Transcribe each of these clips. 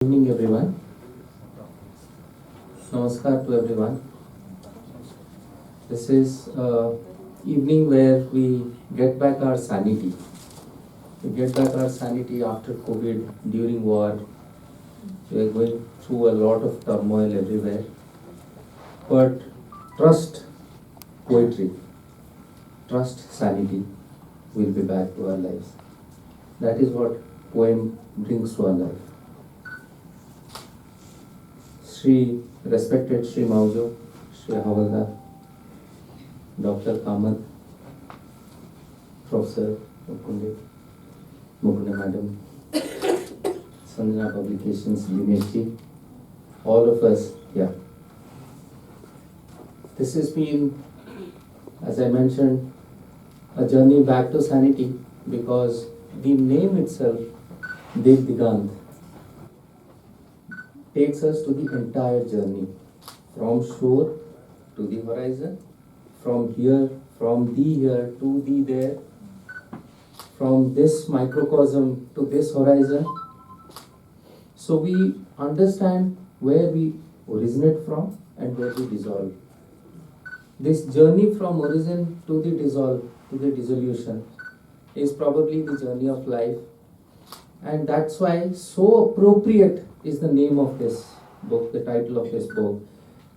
Good evening, everyone. Namaskar to everyone. This is evening where we get back our sanity. We get back our sanity after COVID, during war. We are going through a lot of turmoil everywhere. But trust poetry, trust sanity will be back to our lives. That is what poem brings to our life. Shri respected Shri Maujo, Shri Havalda, Dr. Kamath, Professor Mukunde, Madam, Sanjana Publications, Dinesh, all of us here. This has been, as I mentioned, a journey back to sanity because the name itself, Dev Digant, takes us to the entire journey from shore to the horizon, from here, from the here to the there, from this microcosm to this horizon. So we understand where we originate from and where we dissolve. This journey from origin to the dissolve, to the dissolution, is probably the journey of life, and that's why so appropriate is the name of this book, the title of this book,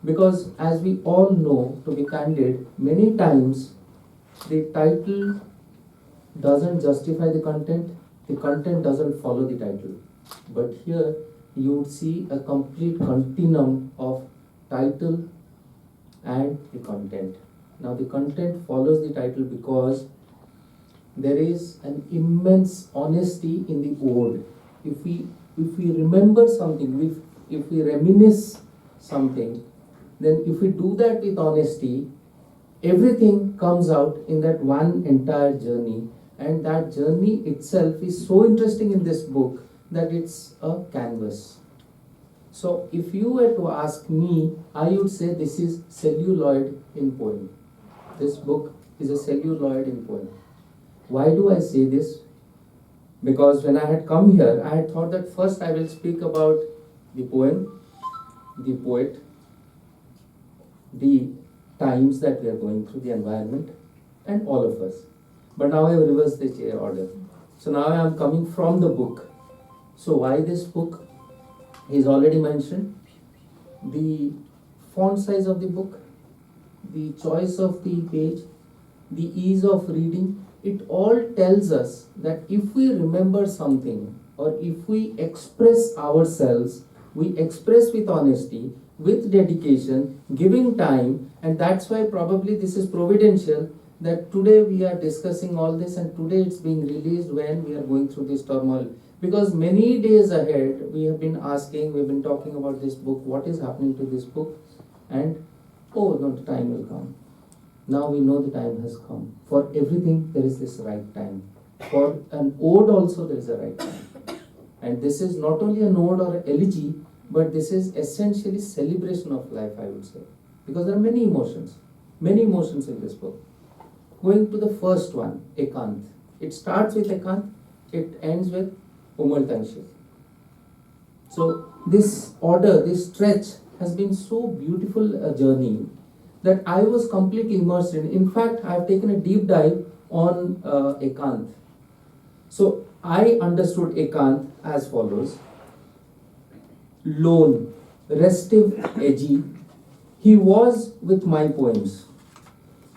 because as we all know, to be candid, many times the title doesn't justify the content doesn't follow the title. But here you would see a complete continuum of title and the content. Now the content follows the title because there is an immense honesty in the ode. If we remember something, if we reminisce something, then if we do that with honesty, everything comes out in that one entire journey, and that journey itself is so interesting in this book that it's a canvas. So if you were to ask me, I would say this is celluloid in poem. This book is a celluloid in poem. Why do I say this? Because when I had come here, I had thought that first I will speak about the poem, the poet, the times that we are going through, the environment, and all of us. But now I have reversed the chair order. So now I am coming from the book. So why this book? Is already mentioned. The font size of the book, the choice of the page, the ease of reading, it all tells us that if we remember something or if we express ourselves, we express with honesty, with dedication, giving time, and that's why probably this is providential that today we are discussing all this and today it's being released when we are going through this turmoil. Because many days ahead we have been asking, we've been talking about this book, what is happening to this book, and oh no, the time will come. Now we know the time has come. For everything there is this right time. For an ode also there is a right time. And this is not only an ode or an elegy, but this is essentially celebration of life, I would say. Because there are many emotions in this book. Going to the first one, Ekant. It starts with Ekant, it ends with Umaltanship. So this order, this stretch has been so beautiful a journey that I was completely immersed in. In fact, I have taken a deep dive on Ekant. So I understood Ekant as follows. Lone, restive, edgy, he was with my poems.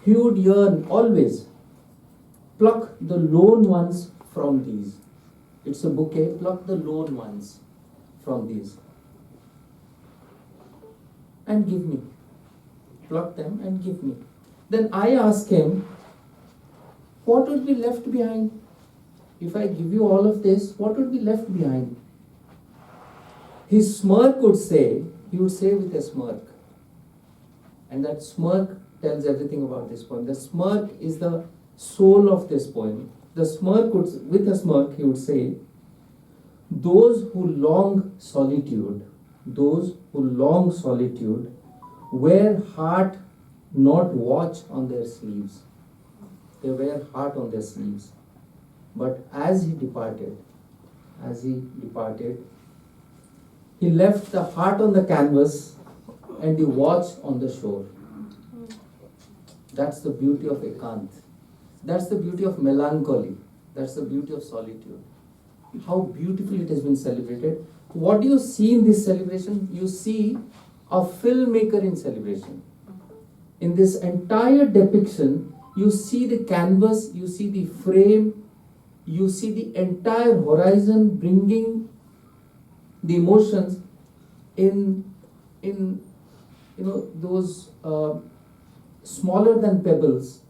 He would yearn always, pluck the lone ones from these. It's a bouquet, pluck the lone ones from these. And give me. Pluck them and give me. Then I ask him, what would be left behind? If I give you all of this, what would be left behind? His smirk would say, he would say with a smirk. And that smirk tells everything about this poem. The smirk is the soul of this poem. The smirk would, with a smirk, he would say, those who long solitude, wear heart not watch on their sleeves. They wear heart on their sleeves. But as he departed, He left the heart on the canvas and the watch on the shore. That's the beauty of ekant. That's the beauty of melancholy. That's the beauty of solitude. How beautifully it has been celebrated. What do you see in this celebration? You see a filmmaker in celebration. In this entire depiction, you see the canvas, you see the frame, you see the entire horizon bringing the emotions in those smaller than pebbles.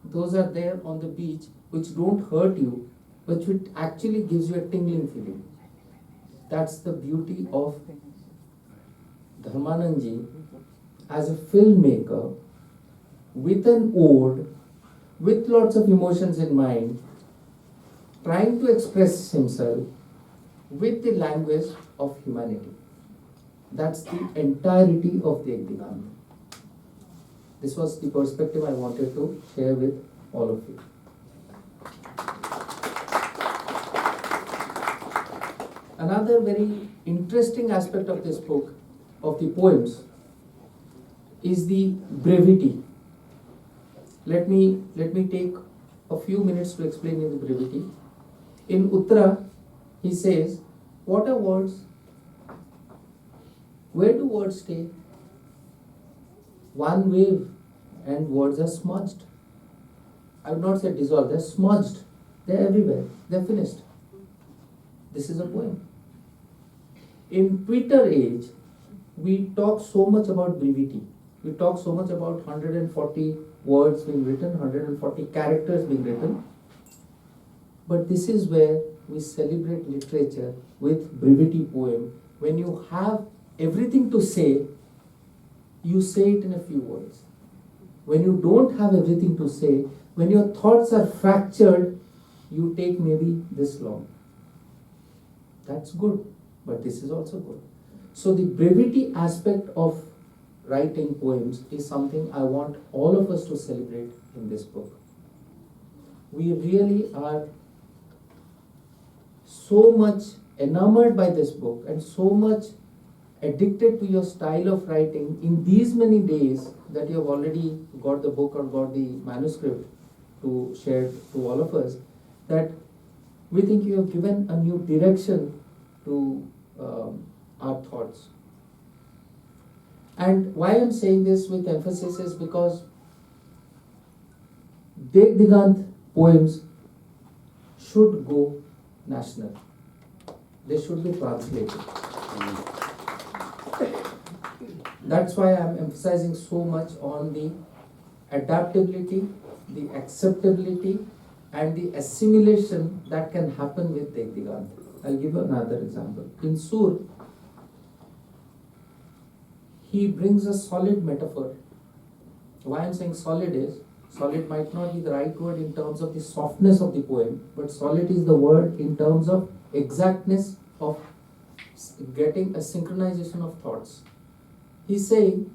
Those are there on the beach, which don't hurt you, but which actually gives you a tingling feeling. That's the beauty of Dharmanandji as a filmmaker, with an ode, with lots of emotions in mind, trying to express himself with the language of humanity. That's the entirety of the Ekdigant. This was the perspective I wanted to share with all of you. Another very interesting aspect of this book, of the poems, is the brevity. Let me take a few minutes to explain in the brevity. In Uttara, he says, what are words? Where do words stay? One wave and words are smudged. I would not say dissolved, they're smudged. They're everywhere. They're finished. This is a poem. In Twitter age, we talk so much about brevity. We talk so much about 140 words being written, 140 characters being written. But this is where we celebrate literature with brevity poem. When you have everything to say, you say it in a few words. When you don't have everything to say, when your thoughts are fractured, you take maybe this long. That's good, but this is also good. So the brevity aspect of writing poems is something I want all of us to celebrate in this book. We really are so much enamored by this book and so much addicted to your style of writing in these many days that you have already got the book or got the manuscript to share to all of us, that we think you have given a new direction to our thoughts. And why I'm saying this with emphasis is because Ekdigant poems should go national. They should be translated. That's why I'm emphasizing so much on the adaptability, the acceptability, and the assimilation that can happen with Ekdigant. I'll give you another example. In Sur, he brings a solid metaphor. Why I'm saying solid is, solid might not be the right word in terms of the softness of the poem, but solid is the word in terms of exactness of getting a synchronization of thoughts. He's saying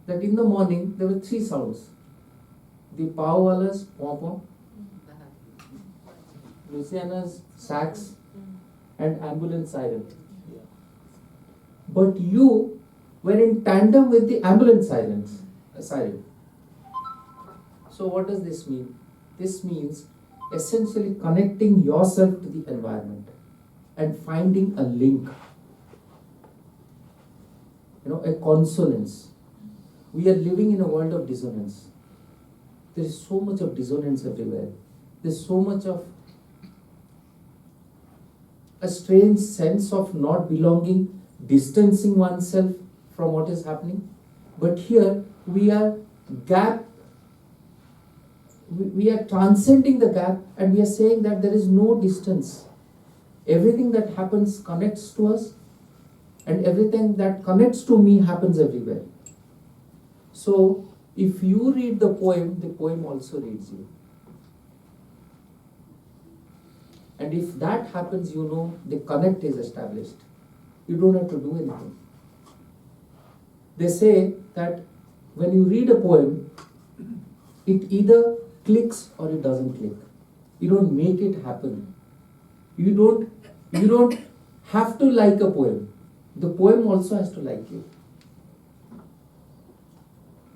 that in the morning there were three sounds. The Pawala's pom-pom, Luciana's sax, and ambulance siren. But you were in tandem with the ambulance siren. So what does this mean? This means essentially connecting yourself to the environment and finding a link, a consonance. We are living in a world of dissonance. There is so much of dissonance everywhere. There's so much of a strange sense of not belonging, distancing oneself from what is happening. But here we are transcending the gap, and we are saying that there is no distance. Everything that happens connects to us, and everything that connects to me happens everywhere. So if you read the poem also reads you. And if that happens, the connect is established. You don't have to do anything. They say that when you read a poem, it either clicks or it doesn't click. You don't make it happen. You don't have to like a poem. the poem also has to like you.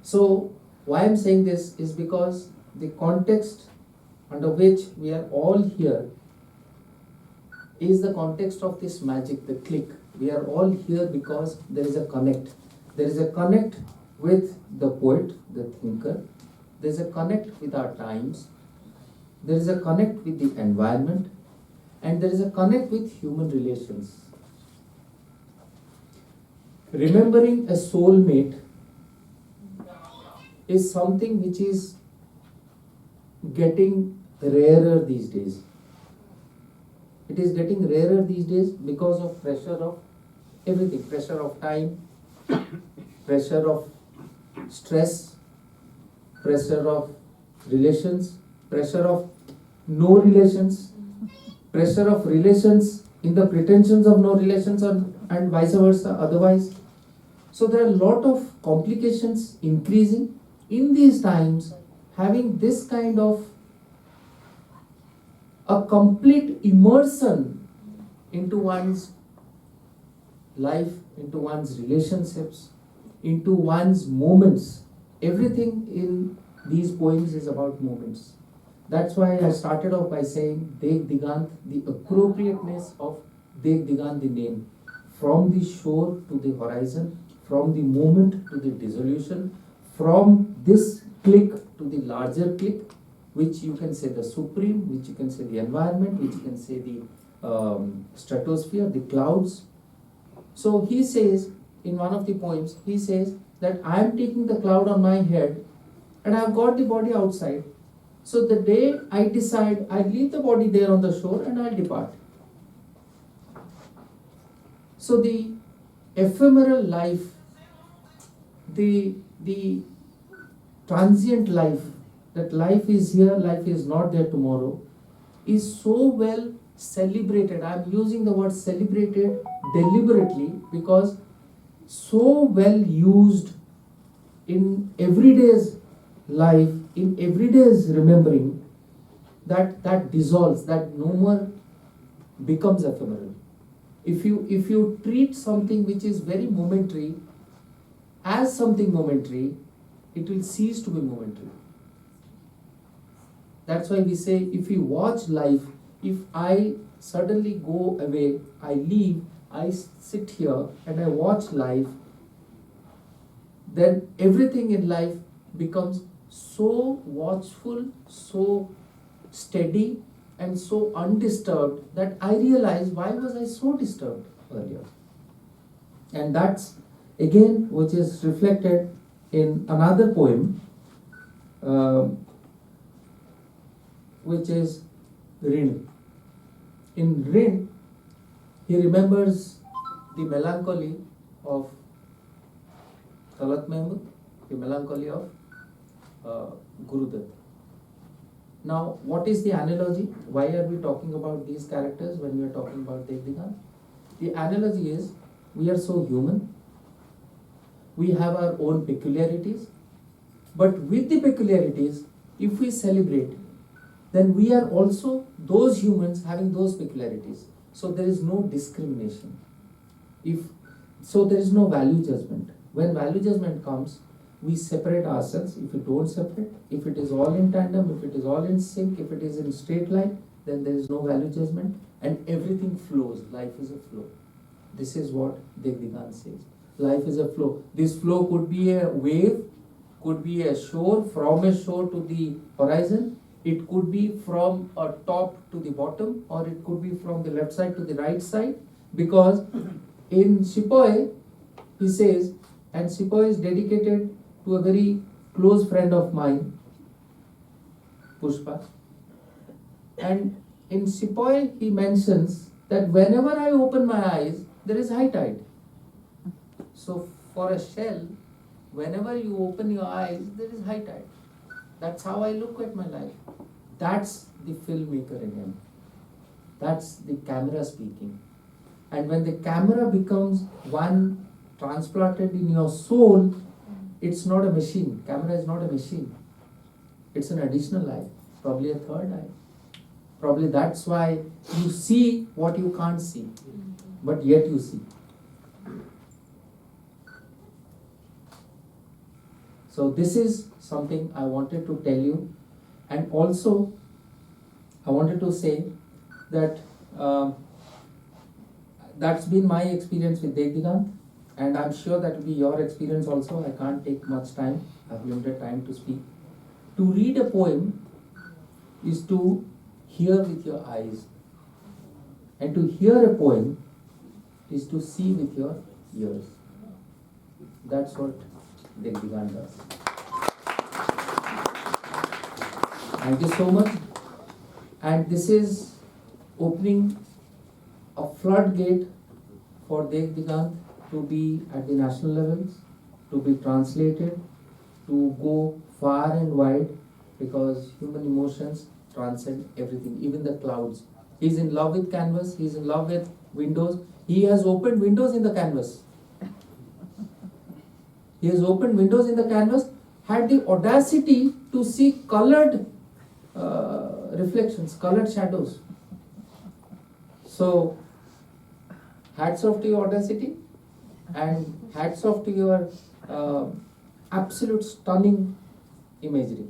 So why I'm saying this is because the context under which we are all here is the context of this magic, the click. We are all here because there is a connect. There is a connect with the poet, the thinker. There is a connect with our times. There is a connect with the environment. And there is a connect with human relations. Remembering a soulmate is something which is getting rarer these days. It is getting rarer these days because of pressure of everything, pressure of time, pressure of stress, pressure of relations, pressure of no relations, pressure of relations in the pretensions of no relations, and vice versa otherwise. So there are a lot of complications increasing in these times. Having this kind of a complete immersion into one's life, into one's relationships, into one's moments. Everything in these poems is about moments. That's why I started off by saying Dekh Digant, the appropriateness of Dekh Digant, the name. From the shore to the horizon, from the moment to the dissolution, from this click to the larger click, which you can say the supreme, which you can say the environment, which you can say the stratosphere, the clouds. So he says, in one of the poems, he says that I am taking the cloud on my head and I have got the body outside. So the day I decide, I leave the body there on the shore and I'll depart. So the ephemeral life, the transient life, that life is here, life is not there tomorrow, is so well celebrated. I'm using the word celebrated deliberately because so well used in everyday's life, in everyday's remembering, that dissolves, that no more becomes ephemeral. If you treat something which is very momentary as something momentary, it will cease to be momentary. That's why we say, if you watch life, if I suddenly go away, I leave, I sit here and I watch life, then everything in life becomes so watchful, so steady and so undisturbed that I realize, why was I so disturbed earlier? And that's again which is reflected in another poem, which is Rin. In Rin, he remembers the melancholy of Talat Mehmood, the melancholy of Gurudutt. Now, what is the analogy? Why are we talking about these characters when we are talking about Dekh Digant? The analogy is, we are so human, we have our own peculiarities, but with the peculiarities, if we celebrate, then we are also those humans having those peculiarities. So there is no discrimination. So there is no value judgment. When value judgment comes, we separate ourselves. If we don't separate, if it is all in tandem, if it is all in sync, if it is in straight line, then there is no value judgment and everything flows. Life is a flow. This is what Dekh Digant says. Life is a flow. This flow could be a wave, could be a shore, from a shore to the horizon. It could be from a top to the bottom, or it could be from the left side to the right side. Because in Sepoy, he says, and Sepoy is dedicated to a very close friend of mine, Pushpa. And in Sepoy, he mentions that whenever I open my eyes, there is high tide. So for a shell, whenever you open your eyes, there is high tide. That's how I look at my life. That's the filmmaker in him. That's the camera speaking. And when the camera becomes one transplanted in your soul, it's not a machine. Camera is not a machine. It's an additional eye, probably a third eye. Probably that's why you see what you can't see, but yet you see. So this is something I wanted to tell you, and also I wanted to say that that's been my experience with Devdigant, and I'm sure that will be your experience also. I can't take much time, I have limited time to speak. To read a poem is to hear with your eyes, and to hear a poem is to see with your ears. That's what Devdigant does. Thank you so much. And this is opening a floodgate for Devdigant to be at the national levels, to be translated, to go far and wide, because human emotions transcend everything, even the clouds. He's in love with canvas, he's in love with windows. He has opened windows in the canvas. He has opened windows in the canvas, had the audacity to see colored reflections, colored shadows. So, hats off to your audacity, and hats off to your absolute stunning imagery.